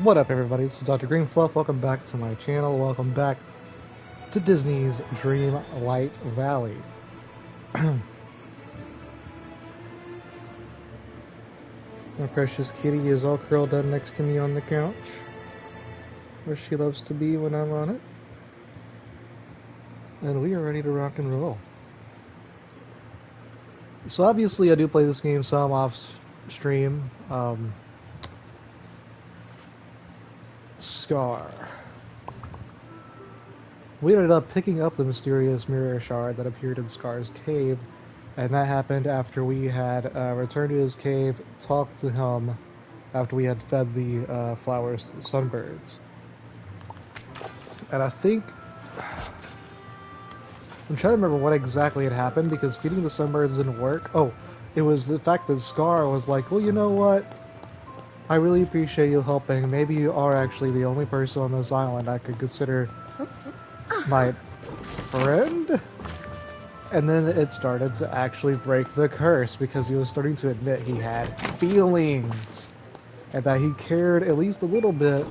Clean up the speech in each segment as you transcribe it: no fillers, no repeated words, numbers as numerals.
What up, everybody? This is Dr. Greenfluff. Welcome back to my channel. Welcome back to Disney's Dreamlight Valley. My precious kitty is all curled up next to me on the couch, where she loves to be when I'm on it. And we are ready to rock and roll. So obviously I do play this game some off stream. Scar. We ended up picking up the mysterious mirror shard that appeared in Scar's cave, and that happened after we had returned to his cave, talked to him after we had fed the flowers to the sunbirds. And I think I'm trying to remember what exactly had happened, because feeding the sunbirds didn't work. Oh, it was the fact that Scar was like, well, you know what? I really appreciate you helping. Maybe you are actually the only person on this island I could consider my friend? And then it started to actually break the curse, because he was starting to admit he had feelings. And that he cared at least a little bit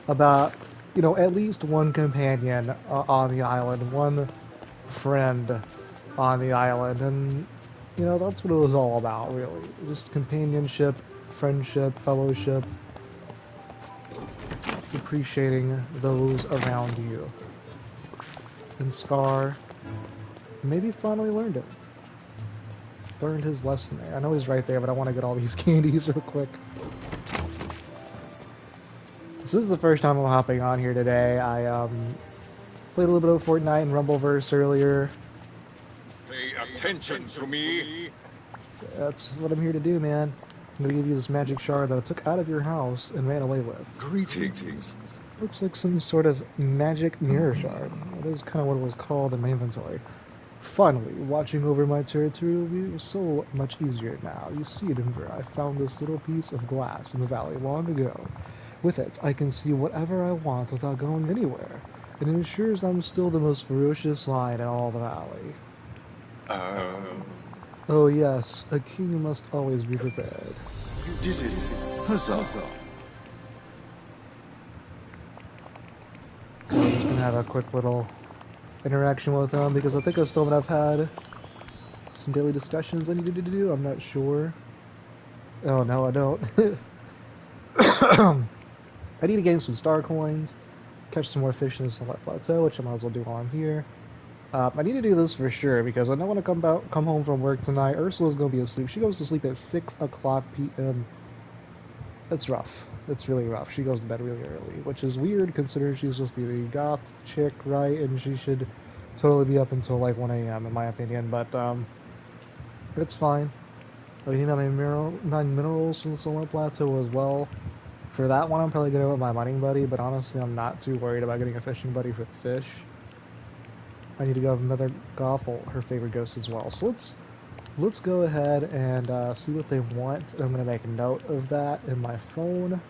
about, you know, at least one companion on the island, one friend on the island. And, you know, that's what it was all about, really. Just companionship, friendship, fellowship, appreciating those around you. And Scar maybe finally learned it. Learned his lesson there. I know he's right there, but I want to get all these candies real quick. This is the first time I'm hopping on here today. I played a little bit of Fortnite and Rumbleverse earlier. Pay attention to me. That's what I'm here to do, man. I'm gonna give you this magic shard that I took out of your house and ran away with. Greetings. Looks like some sort of magic mirror shard. That is kind of what it was called in my inventory. Finally, watching over my territory will be so much easier now. You see, Denver, I found this little piece of glass in the valley long ago. With it, I can see whatever I want without going anywhere. It ensures I'm still the most ferocious lion in all the valley. Oh yes, a king must always be prepared. You did it. Huzzah. I'm just gonna have a quick little interaction with him, because I think I still have had some daily discussions I needed to do. I'm not sure. Oh no, I don't. I need to gain some star coins, catch some more fish in the Sunlight Plateau, which I might as well do while I'm here. I need to do this for sure, because when I want to come home from work tonight, Ursula's going to be asleep. She goes to sleep at 6 o'clock p.m. It's rough. It's really rough. She goes to bed really early, which is weird considering she's supposed to be the goth chick, right? And she should totally be up until like 1 a.m. in my opinion, but it's fine. I need my minerals from the Sunlight Plateau as well. For that one, I'm probably going to go with my mining buddy, but honestly, I'm not too worried about getting a fishing buddy for fish. I need to go with another Gothel, her favorite ghost as well. So let's go ahead and see what they want. I'm going to make a note of that in my phone.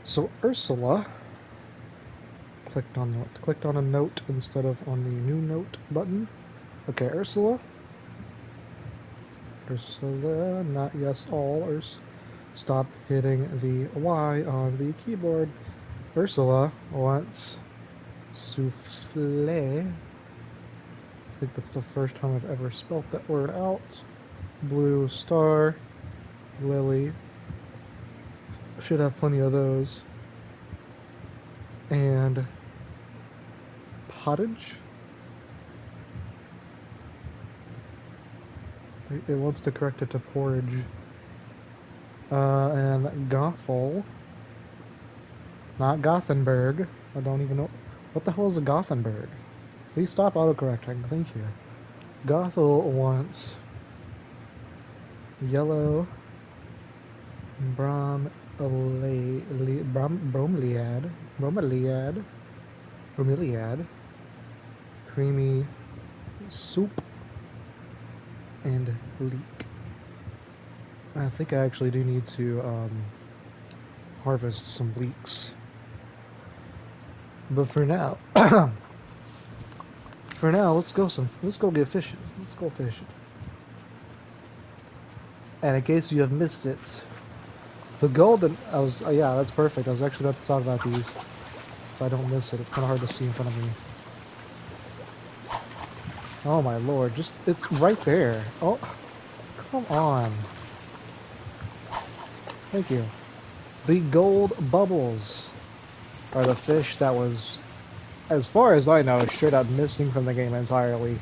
So Ursula clicked on a note instead of on the new note button. Okay, Ursula, not yes all, stop hitting the Y on the keyboard. Ursula wants souffle. I think that's the first time I've ever spelt that word out. Blue star, lily, should have plenty of those. And pottage. It wants to correct it to porridge. And Gothel. Not Gothenburg. I don't even know. What the hell is a Gothenburg? Please stop autocorrecting. Thank you. Gothel wants yellow bromeliad, creamy soup, and leek. I think I actually do need to harvest some leeks. But for now, let's go get fishing. Let's go fishing. And in case you have missed it, the golden, yeah, that's perfect. I was actually about to talk about these. If I don't miss it, it's kind of hard to see in front of me. Oh my lord, it's right there. Oh, come on. Thank you. The gold bubbles are the fish that was, as far as I know, straight up missing from the game entirely.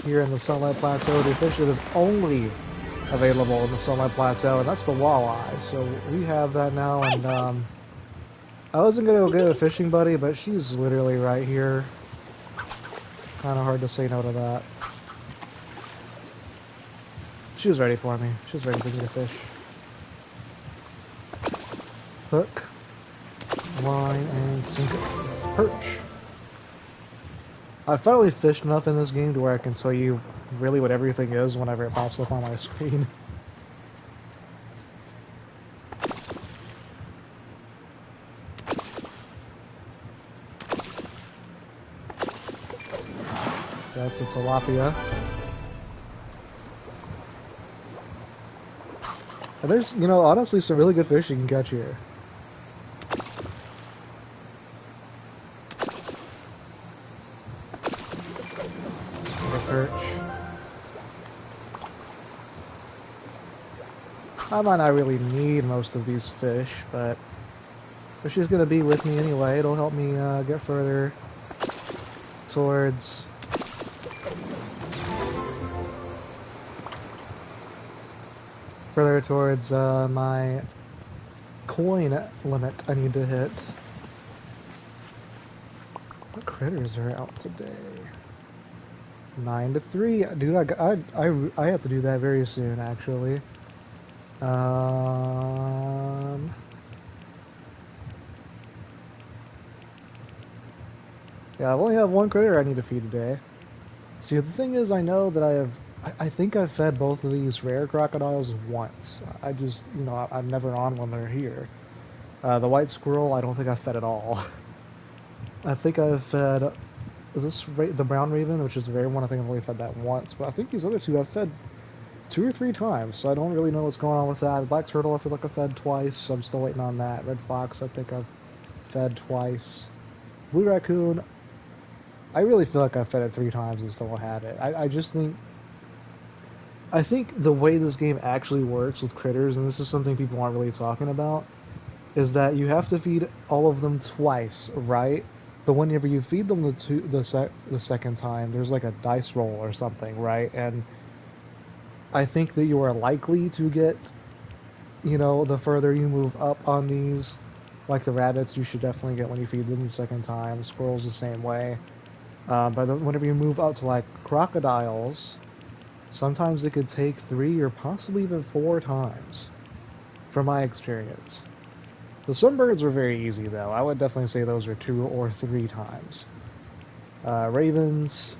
Here in the Sunlight Plateau, the fish that is only available in the Sunlight Plateau, and that's the walleye. So we have that now, and I wasn't gonna go get a fishing buddy, but she's literally right here. Kind of hard to say no to that. She was ready for me. She was ready for me to fish. Hook, line, and sinker. Perch. I finally fished enough in this game to where I can tell you really what everything is whenever it pops up on my screen. That's a tilapia. And there's, honestly some really good fish you can catch here. Perch. I might not really need most of these fish, but if she's going to be with me anyway, it'll help me get further towards my coin limit I need to hit. What critters are out today? 9 to 3. Dude, I have to do that very soon, actually. Yeah, I only have one critter I need to feed today. See, the thing is, I know that I think I've fed both of these rare crocodiles once. I just, I'm never on when they're here. The white squirrel, I don't think I've fed at all. I think I've fed the brown raven, which is the rare one. I think I've only fed that once, but I think these other two I've fed 2 or 3 times, so I don't really know what's going on with that. The black turtle, I feel like I fed twice, so I'm still waiting on that. Red fox, I think I've fed twice. Blue raccoon, I really feel like I fed it 3 times and still had it. I think the way this game actually works with critters, and this is something people aren't really talking about, is that you have to feed all of them twice, right? But whenever you feed them the second time, there's like a dice roll or something, right? And I think that you are likely to get, the further you move up on these, like the rabbits, you should definitely get when you feed them the second time. Squirrels the same way. But whenever you move up to like crocodiles, sometimes it could take 3 or possibly even 4 times, from my experience. The sunbirds were very easy though. I would definitely say those are 2 or 3 times. Ravens,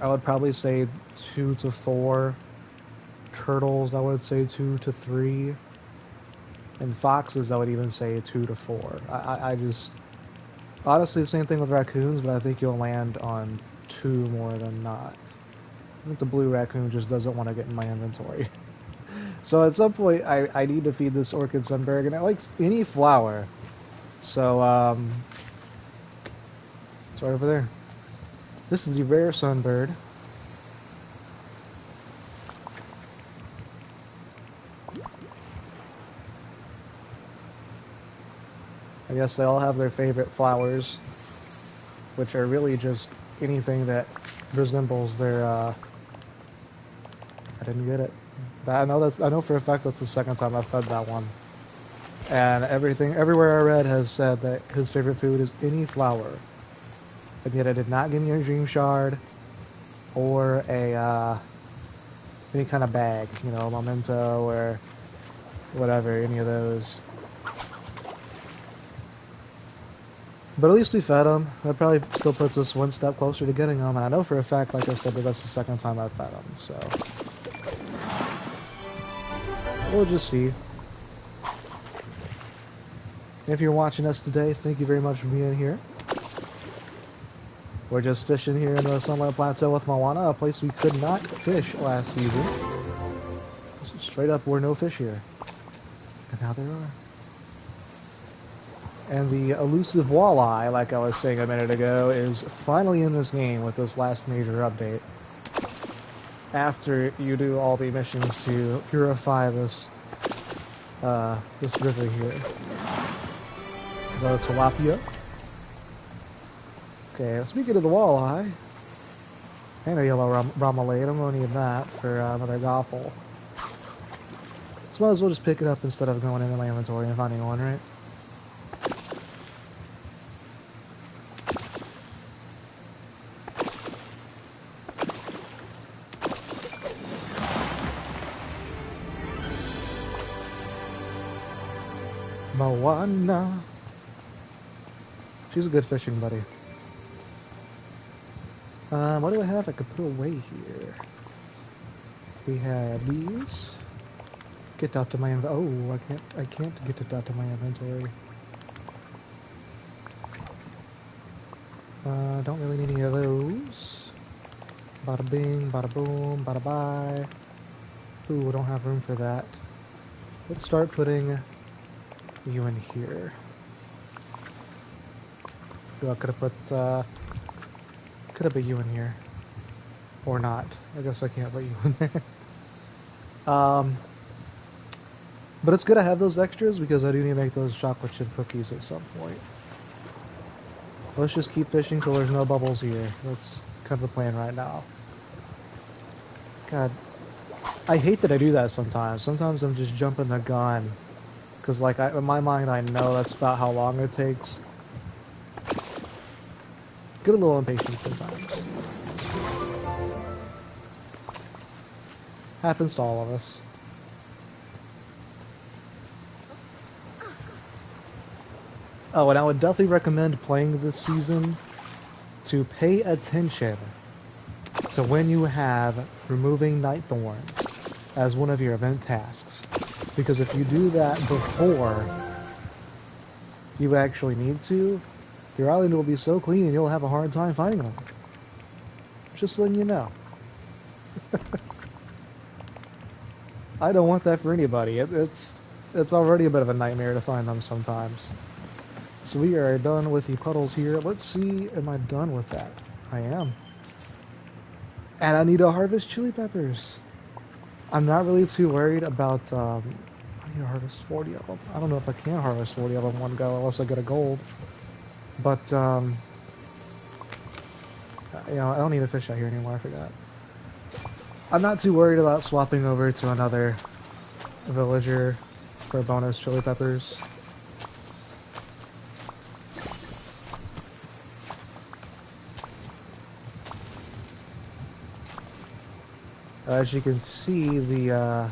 I would probably say 2 to 4. Turtles, I would say 2 to 3. And foxes, I would even say 2 to 4. I just... Honestly, the same thing with raccoons, but I think you'll land on 2 more than not. I think the blue raccoon just doesn't want to get in my inventory. So at some point, I need to feed this orchid sunbird, and it likes any flower. So, it's right over there. This is the rare sunbird. I guess they all have their favorite flowers, which are really just anything that resembles their, I didn't get it. I know for a fact that's the second time I've fed that one. And everywhere I read has said that his favorite food is any flower. And yet it did not give me a dream shard or any kind of bag, a memento or whatever, any of those. But at least we fed him. That probably still puts us one step closer to getting him. And I know for a fact, like I said, that that's the second time I've fed him. So we'll just see. If you're watching us today, thank you very much for being here. We're just fishing here in the Sunlight Plateau with Moana, a place we could not fish last season. Straight up, were no fish here. And now there are. And the elusive walleye, like I was saying a minute ago, is finally in this game with this last major update. After you do all the missions to purify this this river here. The tilapia. Okay, speaking of the walleye, and a yellow bromelade, I'm gonna need that for another gopple. So might as well just pick it up instead of going into my inventory and finding one, right? Moana. She's a good fishing buddy. What do I have I could put away here? We have these. Get out to my oh, I can't get it out to my inventory. Don't really need any of those. Bada bing, bada boom, bada bye. Ooh, I don't have room for that. Let's start putting you in here. Ooh, I could have put you in here. Or not. I guess I can't put you in there. But it's good to have those extras because I do need to make those chocolate chip cookies at some point. Let's just keep fishing till there's no bubbles here. That's kind of the plan right now. God, I hate that I do that sometimes. Sometimes I'm just jumping the gun. Because like, in my mind I know that's about how long it takes. Get a little impatient sometimes. Happens to all of us. Oh, and I would definitely recommend playing this season to pay attention to when you have removing night thorns as one of your event tasks. Because if you do that before you actually need to, your island will be so clean and you'll have a hard time finding them. Just letting you know. I don't want that for anybody. It's already a bit of a nightmare to find them sometimes. So we are done with the puddles here. Let's see, am I done with that? I am. And I need to harvest chili peppers. I'm not really too worried about, I need to harvest 40 of them. I don't know if I can harvest 40 of them in one go unless I get a gold. But, you know, I don't need to fish out here anymore, I forgot. I'm not too worried about swapping over to another villager for bonus chili peppers. As you can see, the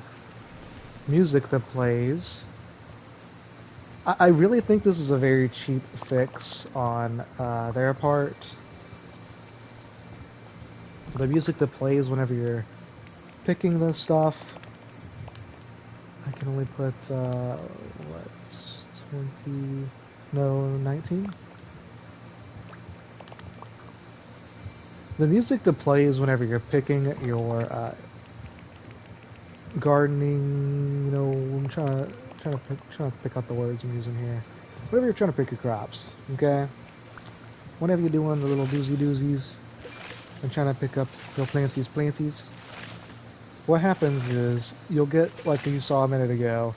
music that plays, I really think this is a very cheap fix on their part. The music that plays whenever you're picking this stuff, I can only put, what, 20, no, 19? The music that plays whenever you're picking your gardening, you know, I'm trying to pick out the words I'm using here. Whenever you're trying to pick your crops, okay? Whenever you're doing the little doozies and trying to pick up your planties, what happens is you'll get, like you saw a minute ago,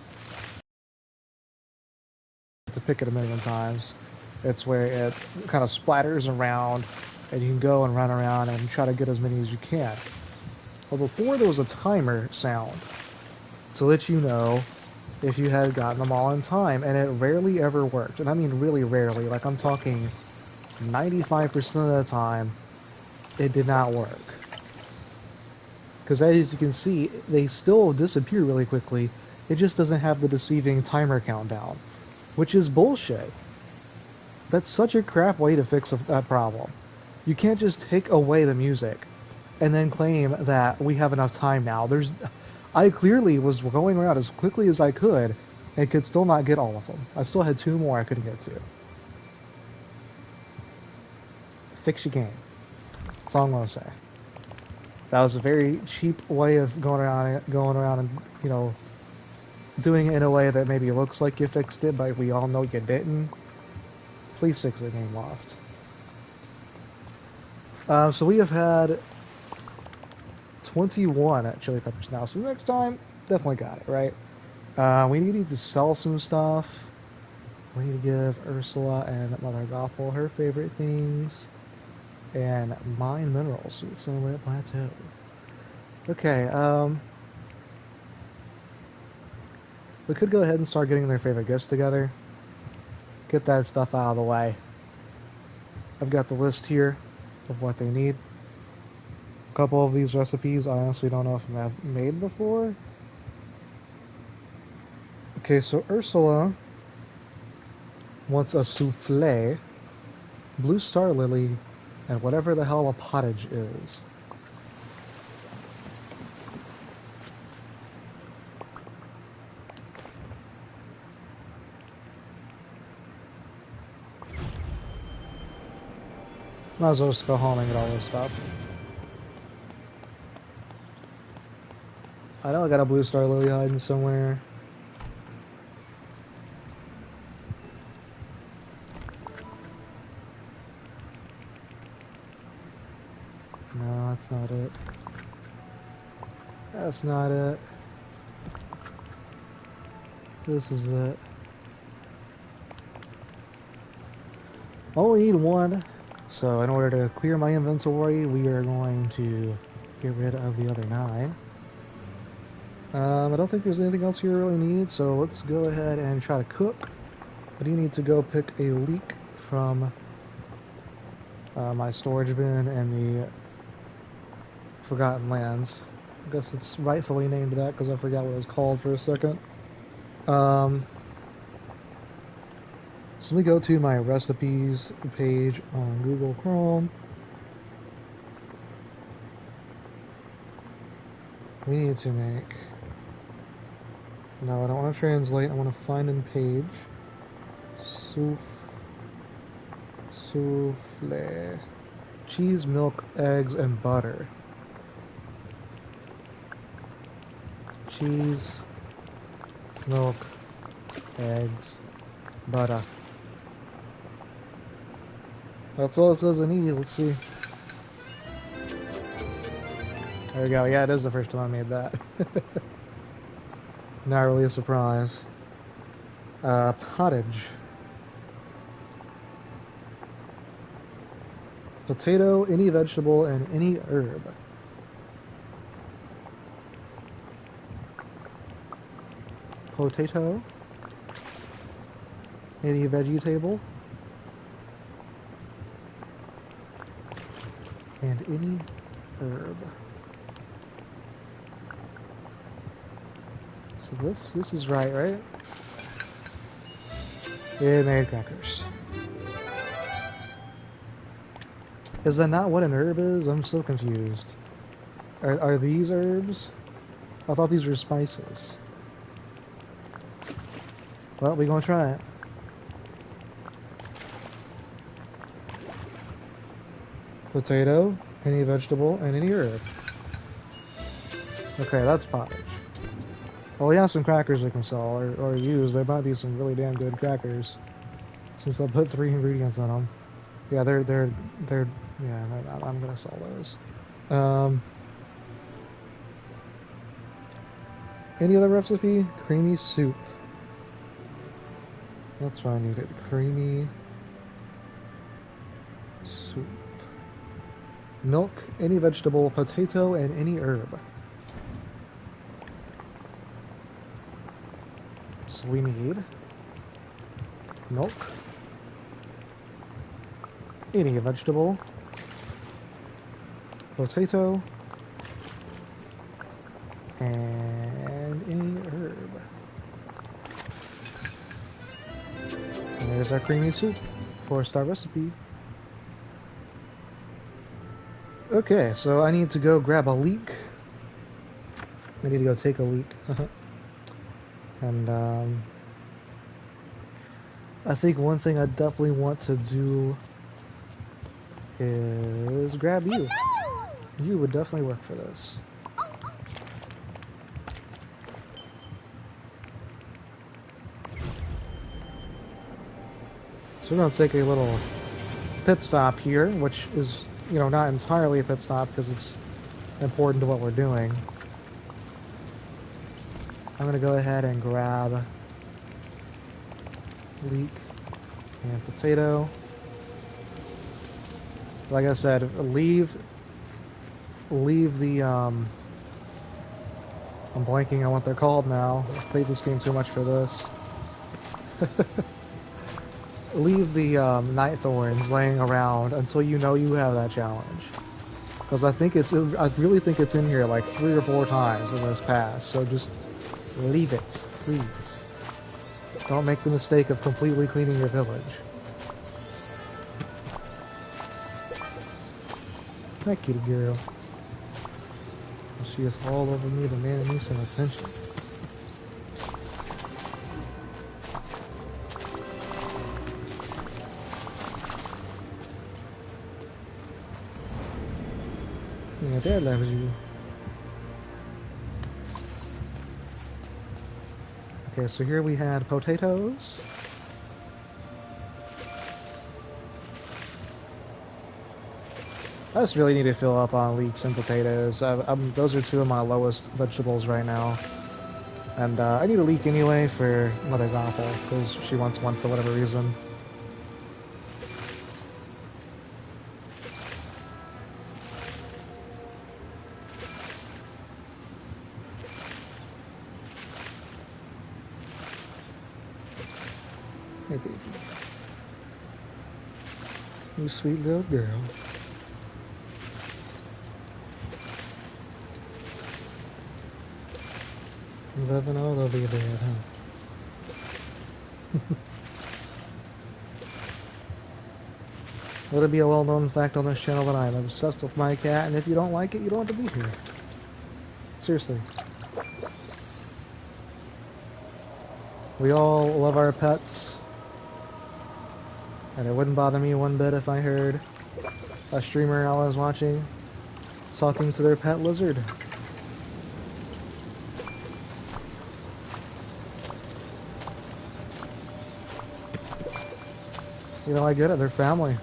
to pick it a million times. It's where it kind of splatters around and you can go and run around and try to get as many as you can. Well, before there was a timer sound to let you know if you had gotten them all in time, and it rarely ever worked. And I mean really rarely, like I'm talking 95% of the time, it did not work. Because as you can see, they still disappear really quickly, it just doesn't have the deceiving timer countdown, which is bullshit. That's such a crap way to fix that problem. You can't just take away the music and then claim that we have enough time now. I clearly was going around as quickly as I could I could still not get all of them. I still had 2 more I couldn't get to. Fix your game. That's all I'm gonna say. That was a very cheap way of going around and, you know, doing it in a way that maybe looks like you fixed it, but we all know you didn't. Please fix the game loft. So we have had 21 at Chili Peppers now. So next time, definitely got it, right? We need to sell some stuff. We need to give Ursula and Mother Gothel her favorite things. And mine minerals with Sunlit Plateau. Okay, we could go ahead and start getting their favorite gifts together. Get that stuff out of the way. I've got the list here of what they need. A couple of these recipes I honestly don't know if I've made before. Okay, so Ursula wants a souffle, blue star lily, and whatever the hell a pottage is. Might as well just go home and get all this stuff. I know I got a blue star lily hiding somewhere. No, that's not it. That's not it. This is it. Only need 1. So in order to clear my inventory, we are going to get rid of the other 9. I don't think there's anything else you really need, so let's go ahead and try to cook. I do need to go pick a leek from my storage bin and the Forgotten Lands. I guess it's rightfully named that because I forgot what it was called for a second. So let me go to my recipes page on Google Chrome. We need to make... No, I don't want to translate. I want to find in page. Souffle. Cheese, milk, eggs, and butter. Cheese, milk, eggs, butter. That's all it says I need. Let's see. There we go. Yeah, it is the first time I made that. Not really a surprise. Pottage. Potato, any vegetable, and any herb. Potato. Any vegetable. And any herb. So this is right? It made crackers. Is that not what an herb is? I'm so confused. Are these herbs? I thought these were spices. Well, we're gonna try it. Potato, any vegetable, and any herb. Okay, that's pottage. Well, we have some crackers we can sell or use. There might be some really damn good crackers, since I put 3 ingredients on them. Yeah, they're yeah. I'm gonna sell those. Any other recipe? Creamy soup. That's what I needed. Creamy soup. Milk, any vegetable, potato, and any herb. So we need milk, any vegetable, potato, and any herb. And there's our creamy soup, 4-star recipe. Okay, so I need to go grab a leek. I need to go take a leek. And I think one thing I definitely want to do is grab you. You would definitely work for this. So we're going to take a little pit stop here, which is, you know, not entirely a pit stop because it's important to what we're doing. I'm going to go ahead and grab leek and potato. Like I said, leave the, I'm blanking on what they're called now. I've played this game too much for this. Leave the night thorns laying around until you know you have that challenge. Because I really think it's in here like 3 or 4 times in this pass. So just leave it, please. Don't make the mistake of completely cleaning your village. Hi, kitty girl. She is all over me, demanding me some attention. Yeah, Dad loves you. Okay, so here we had potatoes. I just really need to fill up on leeks and potatoes. Those are 2 of my lowest vegetables right now. And I need a leek anyway for Mother Gothel, because she wants one for whatever reason. Hey, baby. You sweet little girl. Loving all over your bed, huh? Let it be a well-known fact on this channel that I'm obsessed with my cat, and if you don't like it, you don't have to be here. Seriously. We all love our pets. And it wouldn't bother me one bit if I heard a streamer I was watching talking to their pet lizard. You know, I get it, they're family.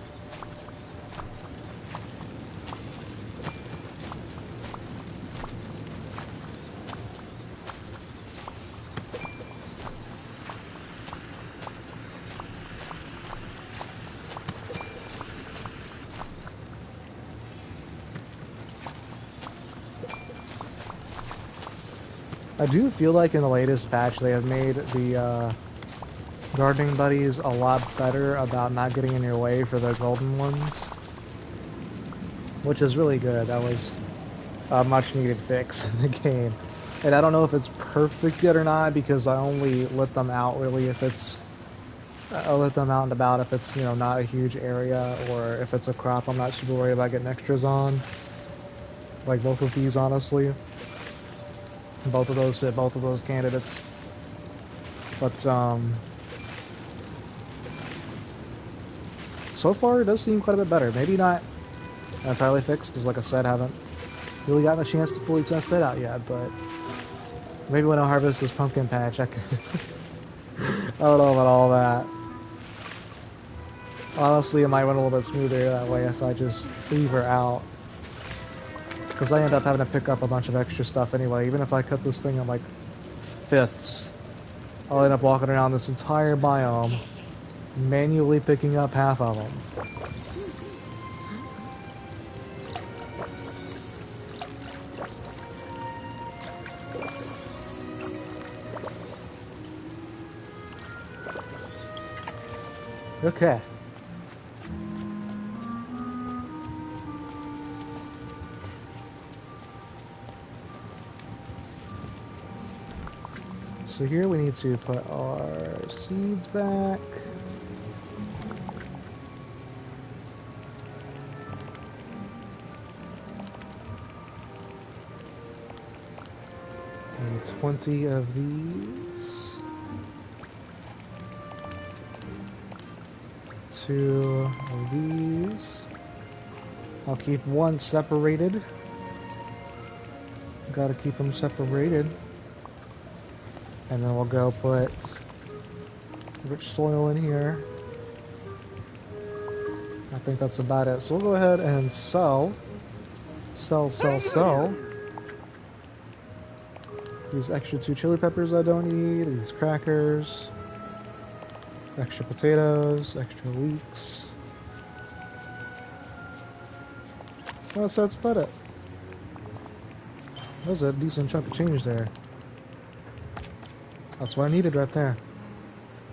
I do feel like in the latest patch they have made the gardening buddies a lot better about not getting in your way for the golden ones, which is really good. That was a much needed fix in the game. And I don't know if it's perfect yet or not, because I only let them out really if it's I'll let them out and about if it's, you know, not a huge area, or if it's a crop I'm not super worried about getting extras on. Like both of these, honestly. Both of those fit both of those candidates. But, so far it does seem quite a bit better. Maybe not entirely fixed, because like I said, I haven't really gotten a chance to fully test it out yet, but maybe when I harvest this pumpkin patch, I can... I don't know about all that. Honestly, it might run a little bit smoother that way if I just leave her out. Because I end up having to pick up a bunch of extra stuff anyway. Even if I cut this thing in like fifths, I'll end up walking around this entire biome, manually picking up half of them. Okay. So here we need to put our seeds back. And 20 of these. 2 of these. I'll keep one separated. Gotta keep them separated. And then we'll go put rich soil in here. I think that's about it. So we'll go ahead and sell. These extra 2 chili peppers I don't need. These crackers. Extra potatoes. Extra leeks. Well, so that's about it. That was a decent chunk of change there. That's what I needed right there.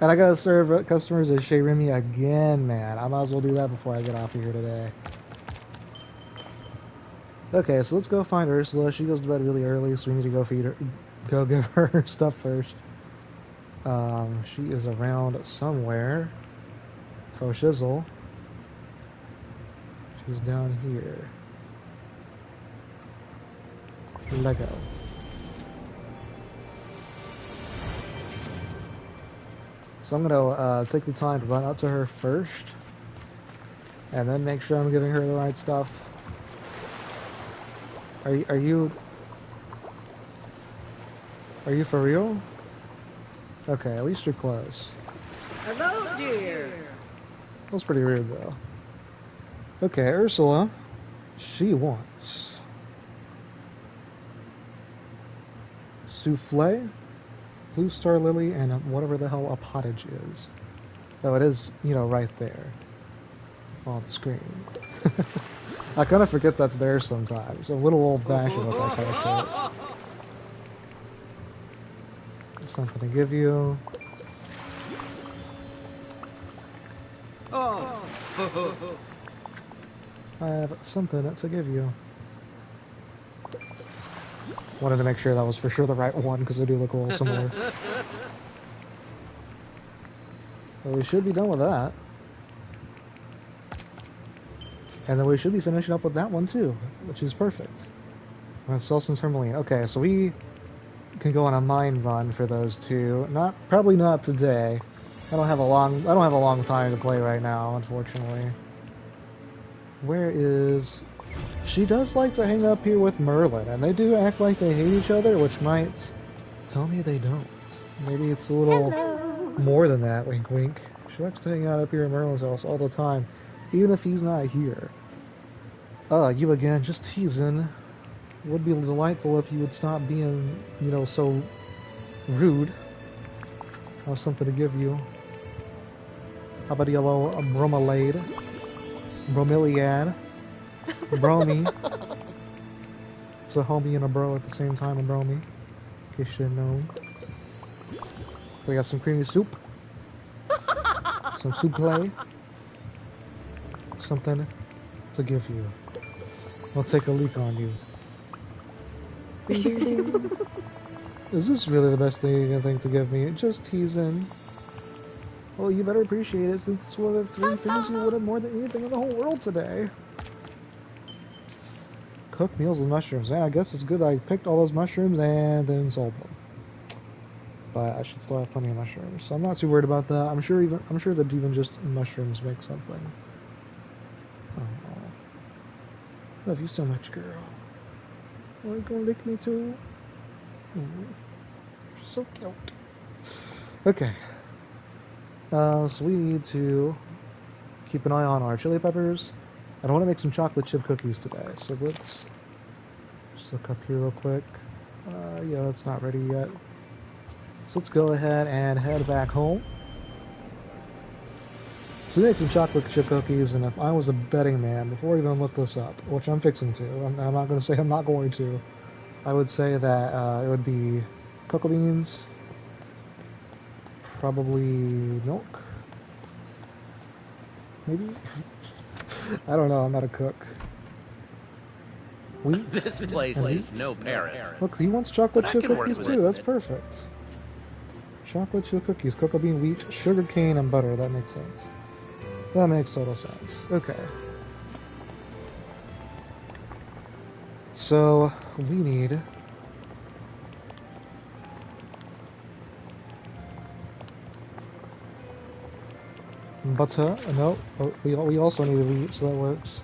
And I gotta serve customers at Chez Remy again, man. I might as well do that before I get off of here today. Okay, so let's go find Ursula. She goes to bed really early, so we need to go feed her. Go give her her stuff first. She is around somewhere. Faux shizzle. She's down here. Lego. So I'm gonna take the time to run up to her first, and then make sure I'm giving her the right stuff. Are you for real? Okay, at least you're close. Hello, dear. That's pretty rude, though. Okay, Ursula. She wants souffle, blue star lily, and whatever the hell a pottage is. Oh, it is, you know, right there on the screen. I kind of forget that's there sometimes. A little old-fashioned with that kind of shit. There's something to give you. Oh. I have something to give you. Wanted to make sure that was for sure the right one, because they do look a little similar. Well, we should be done with that. And then we should be finishing up with that one too, which is perfect. Selson Tourmaline. Okay, so we can go on a mine run for those two. Probably not today. I don't have a long time to play right now, unfortunately. Where is... She does like to hang up here with Merlin, and they do act like they hate each other, which might tell me they don't. Maybe it's a little more than that, wink wink. She likes to hang out up here in Merlin's house all the time, even if he's not here. You again, just teasing. Would be delightful if you would stop being, you know, so rude. I have something to give you. How about a yellow bromelade? Bromeliad? Bromy. It's a homie and a bro at the same time, a bromy. In case you didn't know. We got some creamy soup. Some souffle. Something to give you. I'll take a leak on you. Ding, ding, ding. Is this really the best thing you can think to give me? Just teasing. Well, you better appreciate it, since it's one of the 3 things you wanted more than anything in the whole world today. Cooked meals with mushrooms. Man, I guess it's good I picked all those mushrooms and then sold them. But I should still have plenty of mushrooms, so I'm not too worried about that. I'm sure that even just mushrooms make something. Oh, love you so much, girl. Are you gonna lick me too? You're so cute. Okay. So we need to keep an eye on our chili peppers. I want to make some chocolate chip cookies today, so let's just look up here real quick. Yeah, that's not ready yet. So let's go ahead and head back home. So we made some chocolate chip cookies, and if I was a betting man, before I even look this up, which I'm fixing to, I'm not going to say I'm not going to, I would say that it would be cocoa beans, probably milk, maybe? I don't know, I'm not a cook. Wheat? This place is no Paris. Look, he wants chocolate chip can work cookies with too, it. that's perfect. Chocolate chip cookies, cocoa bean, wheat, sugar cane, and butter, that makes sense. That makes total sense. Okay. So, we need... Butter. No. Oh, we also need wheat, so that works.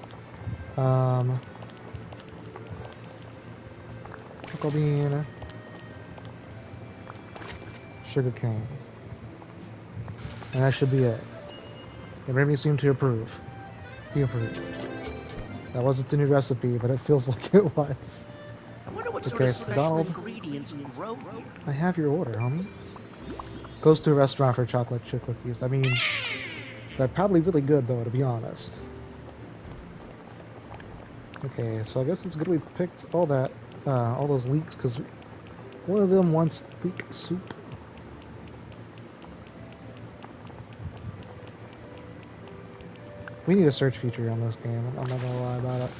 Cocoa bean. Sugar cane. And that should be it. The Remy seemed to approve. He approved. That wasn't the new recipe, but it feels like it was. I wonder what sort Okay, of so special Donald, ingredients you grow here. I have your order, homie. Goes to a restaurant for chocolate chip cookies. I mean, they're probably really good, though, to be honest. Okay, so I guess it's good we picked all those leeks, because one of them wants leek soup. We need a search feature on this game, I'm not gonna lie about it.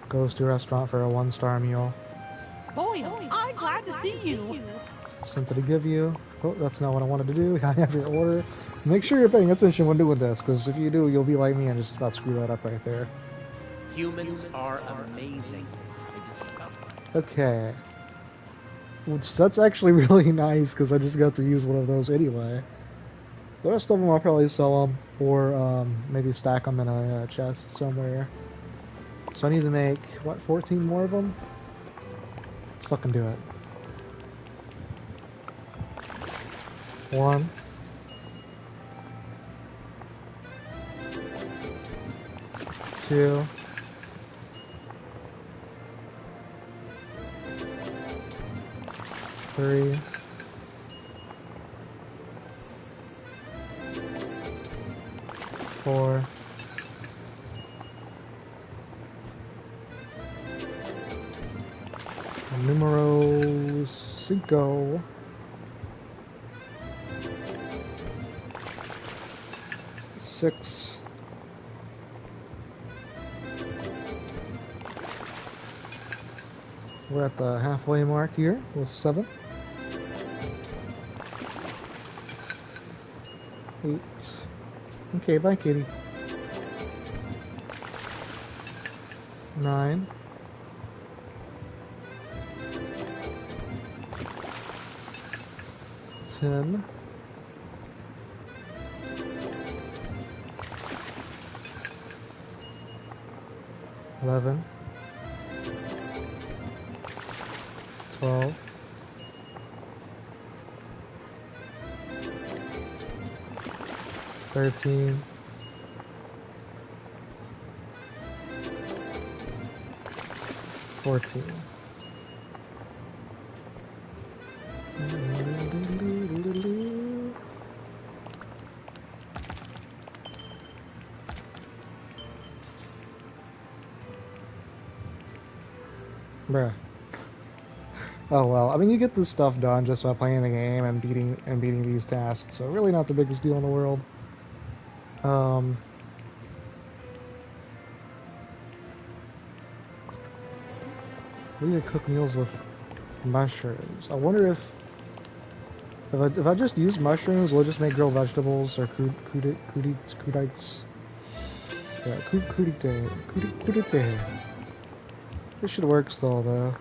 Goes to a restaurant for a 1-star meal. Boy, I'm glad to see you. Something to give you. Oh, that's not what I wanted to do. I have your order. Make sure you're paying attention when doing this, because if you do, you'll be like me and just about screw that up right there. Humans are amazing. Okay. Which, that's actually really nice, because I just got to use one of those anyway. The rest of them I'll probably sell them, or maybe stack them in a chest somewhere. So I need to make, what, 14 more of them? Let's fucking do it. 1. 2. 3. 4. 5. 6. We're at the halfway mark here with 7. 8. Okay, bye, kitty. 9. 10. 11. 12. 13. 14. Bruh. Oh well, I mean you get this stuff done just by playing the game and beating these tasks, so really not the biggest deal in the world. We need to cook meals with mushrooms. I wonder if I just use mushrooms, will it just make grilled vegetables or kudites? Yeah, kudite. This should work still though.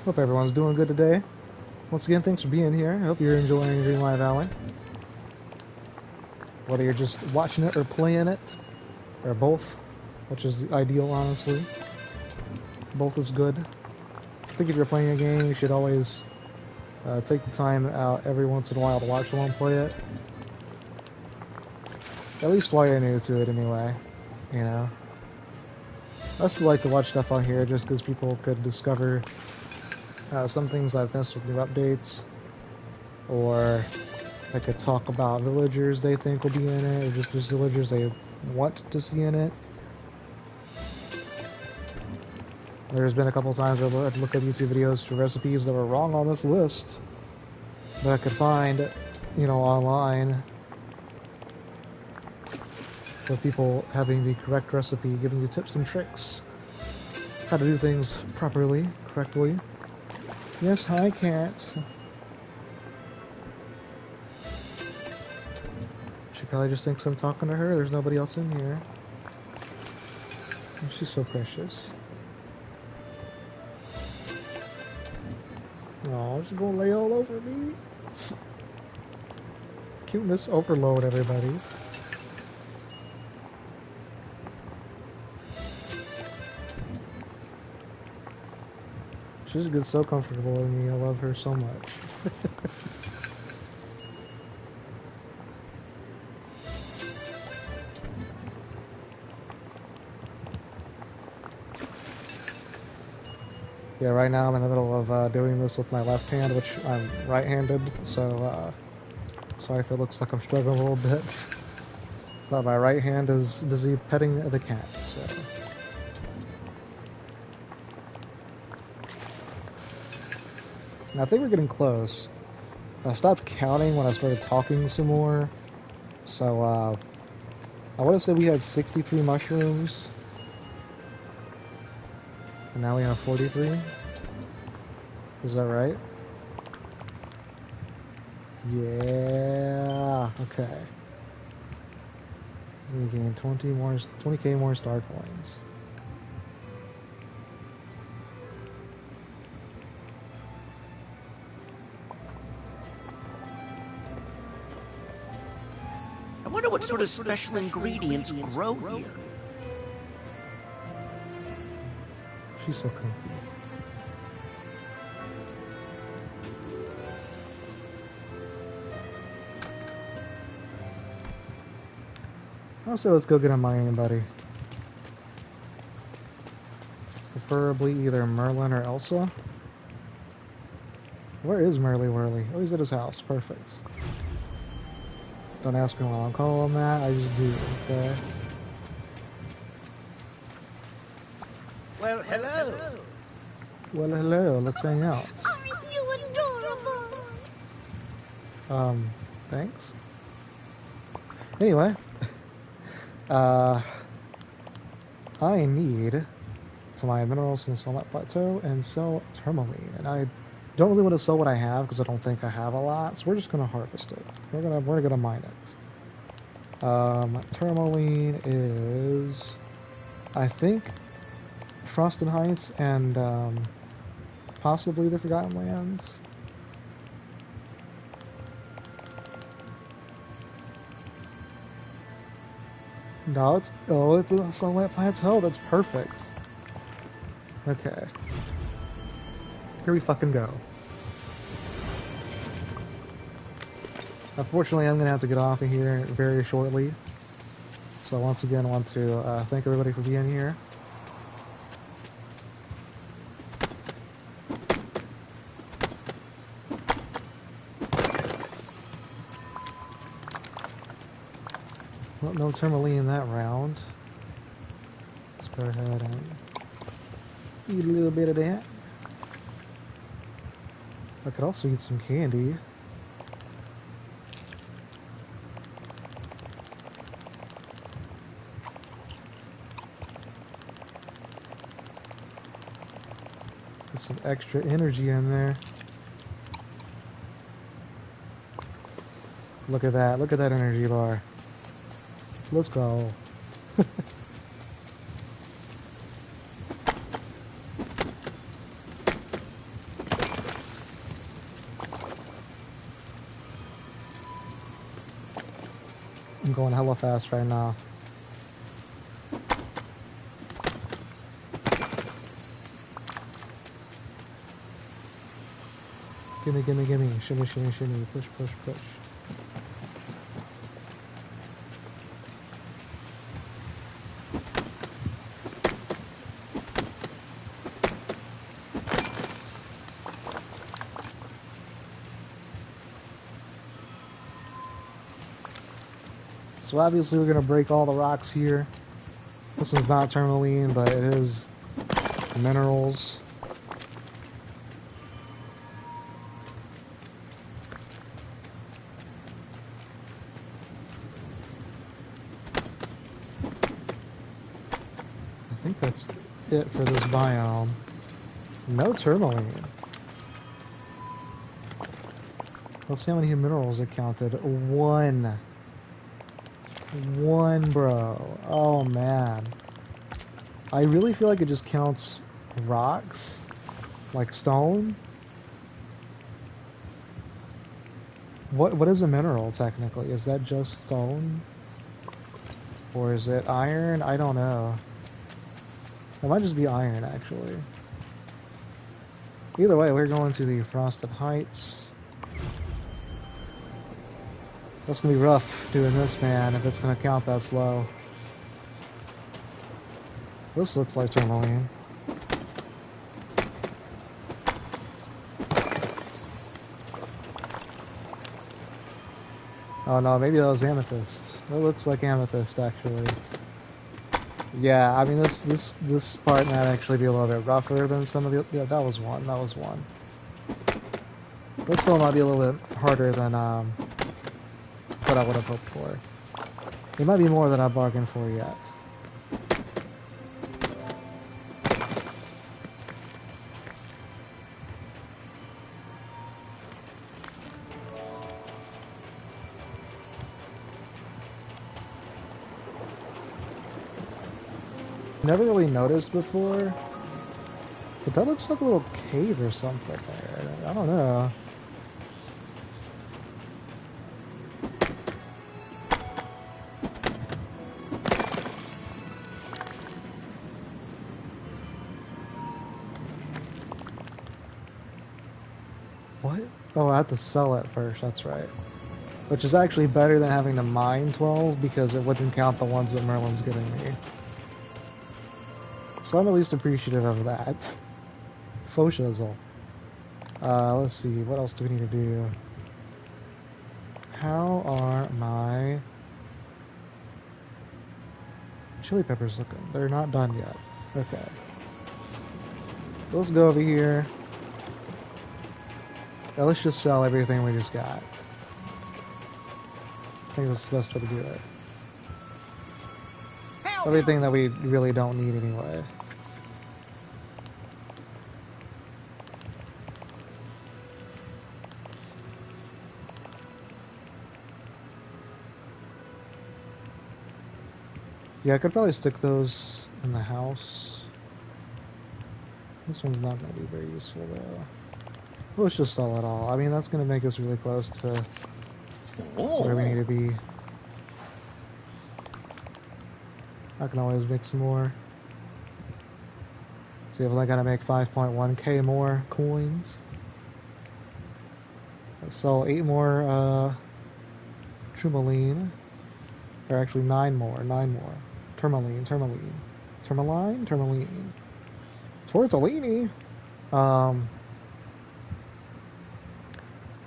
Hope everyone's doing good today. Once again, thanks for being here. I hope you're enjoying Dreamlight Valley. Whether you're just watching it or playing it, or both, which is ideal, honestly. Both is good. I think if you're playing a game, you should always take the time out every once in a while to watch someone play it. At least while you're new to it, anyway. You know. I also like to watch stuff on here just because people could discover some things I've missed with new updates, or I could talk about villagers they think will be in it, or just villagers they want to see in it. There's been a couple times where I've looked at YouTube videos for recipes that were wrong on this list that I could find, you know, online. with people having the correct recipe, giving you tips and tricks, how to do things properly, correctly. Yes, hi, cat. She probably just thinks I'm talking to her. There's nobody else in here. And she's so precious. Oh, she's gonna lay all over me. Cuteness overload, everybody. She just gets so comfortable with me. I love her so much. Yeah, right now I'm in the middle of doing this with my left hand, which I'm right-handed, so sorry if it looks like I'm struggling a little bit. But my right hand is busy petting the cat, so... Now, I think we're getting close. I stopped counting when I started talking some more, so I want to say we had 63 mushrooms. And now we have 43? Is that right? Yeah, okay. We gain 20k more star coins. I wonder what sort of special ingredients grow here. She's so comfy. I'll say let's go get a mining buddy. Preferably either Merlin or Elsa. Where is Merly Whirly? Oh, he's at his house. Perfect. Don't ask me why I'm calling that. I just do, okay? Well, hello. Well, hello. Let's hang out. Aren't you adorable? Thanks. Anyway. I need to mine minerals and sell that plateau and sell tourmaline. And I don't really want to sell what I have because I don't think I have a lot, so we're just gonna harvest it. We're gonna mine it. Tourmaline is, I think, Frosted Heights and possibly the Forgotten Lands. No, it's a Sunlight Plateau. That's perfect. Okay. Here we fucking go. Unfortunately, I'm gonna have to get off of here very shortly. So once again, I want to thank everybody for being here. Well, no tourmaline that round. Let's go ahead and eat a little bit of that. I could also eat some candy. Get some extra energy in there. Look at that. Look at that energy bar. Let's go. I'm going hella fast right now. Gimme, gimme, gimme. Shimmy, shimmy, shimmy. Push, push, push. So obviously we're gonna break all the rocks here. This one's not tourmaline, but it is minerals. I think that's it for this biome. No tourmaline. Let's see how many minerals it counted. One. One, bro. Oh, man. I really feel like it just counts rocks. Like stone. What is a mineral, technically? Is that just stone? Or is it iron? I don't know. It might just be iron, actually. Either way, we're going to the Frosted Heights. That's gonna be rough doing this, man, if it's gonna count that slow. This looks like tourmaline. Oh no, maybe that was amethyst. That looks like amethyst, actually. Yeah, I mean this part might actually be a little bit rougher than some of the. Yeah, that was one. That was one. This still might be a little bit harder than what I would have hoped for. It might be more than I bargained for yet. Never really noticed before, but that looks like a little cave or something there. I don't know. What? Oh, I have to sell it first, that's right. Which is actually better than having to mine 12 because it wouldn't count the ones that Merlin's giving me. So I'm at least appreciative of that. Faux shizzle. Let's see, what else do we need to do? How are my chili peppers looking? They're not done yet. Okay. Let's go over here. Yeah, let's just sell everything we just got. I think that's the best way to do it. Everything that we really don't need anyway. Yeah, I could probably stick those in the house. This one's not going to be very useful though. Let's just sell it all. I mean, that's going to make us really close to where we need to be. I can always make some more. See if I gotta make 5.1k more coins. Let's sell 8 more tourmaline. Or actually 9 more. Tourmaline. Tortellini.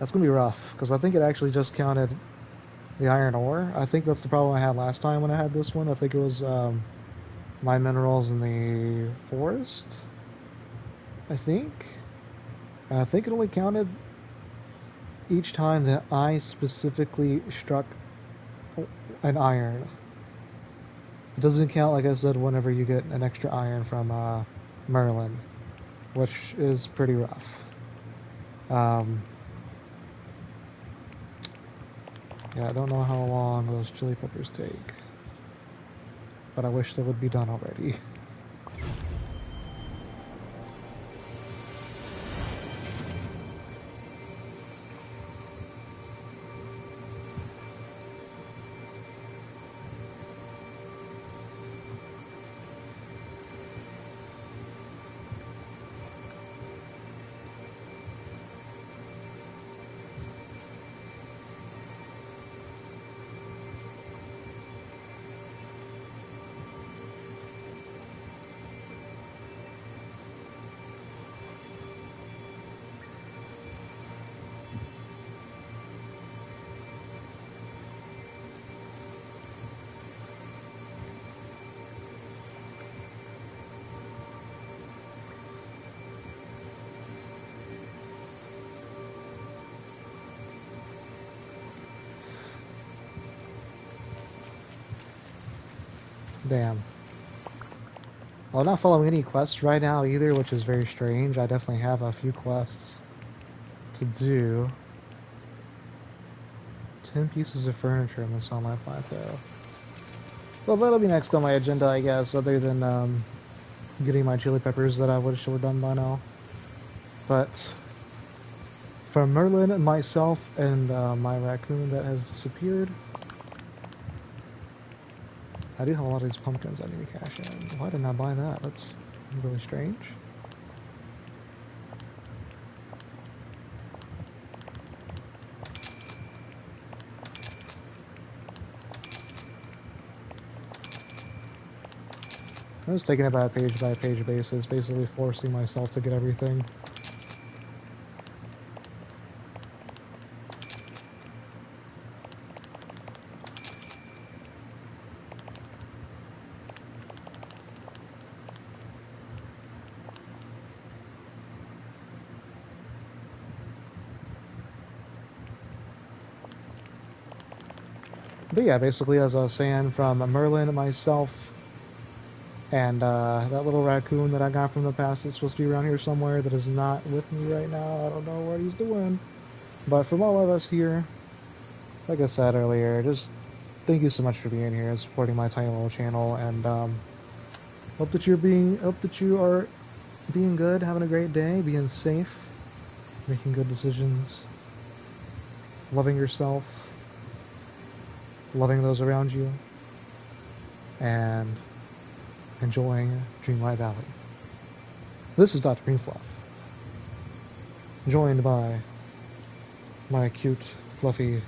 That's gonna be rough because I think it actually just counted the iron ore. I think that's the problem I had last time when I had this one. I think it was my minerals in the forest. I think. And I think it only counted each time that I specifically struck an iron. It doesn't count, like I said, whenever you get an extra iron from Merlin, which is pretty rough. Yeah, I don't know how long those chili peppers take, but I wish they would be done already. Damn. Well, I'm not following any quests right now either, which is very strange. I definitely have a few quests to do. 10 pieces of furniture in this on my plateau. Well, that'll be next on my agenda, I guess, other than getting my chili peppers that I wish were done by now. But for Merlin, myself, and my raccoon that has disappeared, I do have a lot of these pumpkins I need to cash in. Why didn't I buy that? That's really strange. I'm just taking it by page basis, basically forcing myself to get everything. But yeah, basically, as I was saying, from Merlin, myself, and that little raccoon that I got from the past that's supposed to be around here somewhere that is not with me right now. I don't know what he's doing. But from all of us here, like I said earlier, just thank you so much for being here and supporting my tiny little channel, and hope that you are being good, having a great day, being safe, making good decisions, loving yourself, loving those around you, and enjoying Dreamlight Valley. This is Dr. Greenfluff, joined by my cute, fluffy,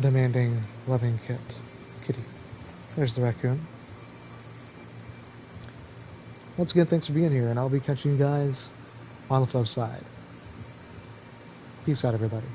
demanding, loving kitty. There's the raccoon. Once again, thanks for being here, and I'll be catching you guys on the flip side. Peace out, everybody.